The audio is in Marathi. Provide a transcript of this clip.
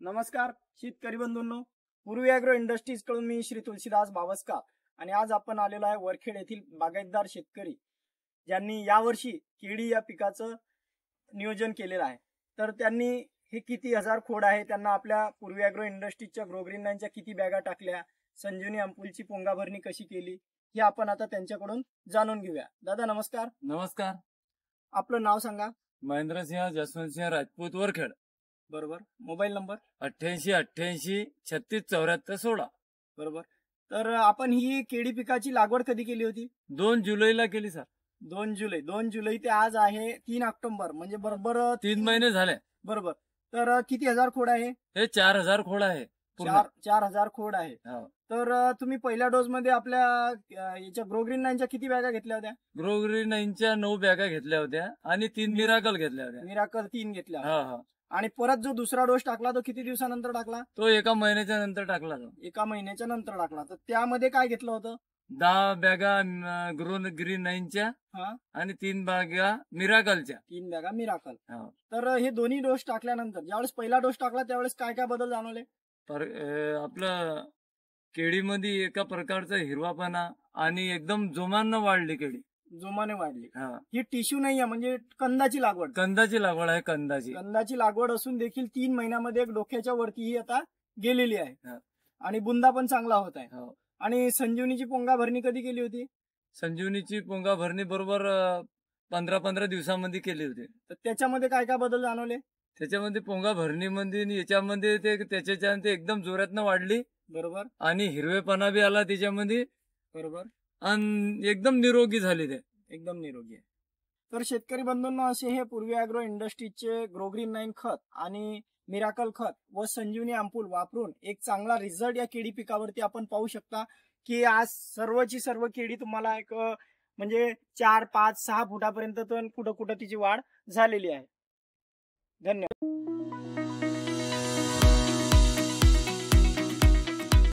नमस्कार शेतकरी बंधूंनो, पूर्वी ॲग्रो इंडस्ट्रीज कडून मी श्री तुलसीदास बावस्कर आणि आज आपण आलेलो आहे वरखेड येथील बागायतदार शेतकरी ज्यांनी यावर्षी केळी या पिकाचं नियोजन केलेलं आहे। तर त्यांनी हे किती हजार खोड आहे, त्यांना आपल्या पूर्वी ॲग्रो इंडस्ट्रीजच्या ग्रोग्रीनच्या किती बॅगा टाकल्या, संजीवनी अंपूलची पोंगा भरणी कशी केली, हे आपण आता त्यांच्याकडून जाणून घेऊया। दादा नमस्कार। नमस्कार। आपलं नाव सांगा। महेंद्रसिंह जसवंतसिंह राजपूत वरखेड। बरोबर। Mobile number 8888 36 74 16। बरोबर। तर आपण ही केळी पिकाची लागवड कधी केली होती? 2 जुलैला केली सर। 2 जुलै ते आज आहे 3 ऑक्टोबर, म्हणजे बरोबर 3 महिने झाले। बरोबर। तर किती हजार खोड आहे? हे 4000 खोड आहे। 4000 खोड आहे। तर तुम्ही पहिल्या डोस मध्ये आपल्या याच्या ग्रोग्रीनच्या किती बॅगा घेतल्या होत्या? ग्रोग्रीनच्या 9 बॅगा घेतल्या होत्या आणि 3 मिराकल घेतल्या होत्या। मिराकल 3 घेतल्या होत्या। आणि परत जो दुसरा डोस टाकला तो किती दिवसानंतर टाकला? तो 1 महिन्याच्या नंतर टाकला। 1 महिन्याच्या नंतर टाकला। तर त्यामध्ये काय घेतलं होतं? 10 बॅगा ग्रीन9च्या आणि 3 बॅगा मिराकलच्या। 3 बॅगा मिराकल। तर हे दोन्ही डोस टाकल्यानंतर ज्यावेळेस पहिला डोस टाकला त्यावेळेस काय काय बदल जाणवले? आपलं केळीमध्ये एका प्रकारचा हिरवापणा आणि एकदम जोमानं वाढली केळी। जोमाने वाढली। ही टिश्यू नाहीये, म्हणजे कंदाची लागवड आहे। कंदाची लागवड असून देखील 3 महिन्यामध्ये एक डोक्याच्या वरती ही आता गेलेली आहे आणि बुंदा पण चांगला होत आहे। आणि संजीवनीची पोंगा भरणी कधी केली होती? संजीवनीची पोंगा भरणी बरोबर 15 दिवसांमध्ये केली होती। तर त्याच्यामध्ये काय काय बदल जाणवले? त्याच्यामध्ये पोंगा भरणीमध्ये याच्यामध्ये त्याच्या एकदम जोरातनं वाढली। बरोबर। आणि हिरवेपणा बी आला त्याच्यामध्ये। बरोबर। आणि एकदम निरोगी झाले ते। एकदम निरोगी आहे। तर शेतकरी बंधूंना असे हे पूर्वी ॲग्रो इंडस्ट्रीजचे ग्रोग्रीन9 खत आणि मिराकल खत व संजीवनी अंपूल वापरून एक चांगला रिझल्ट या केळी पिकावरती आपण पाहू शकता की आज सर्वची सर्व केळी तुम्हाला एक म्हणजे 4, 5, 6 फुटापर्यंत कुठं तिची वाढ झालेली आहे। धन्यवाद।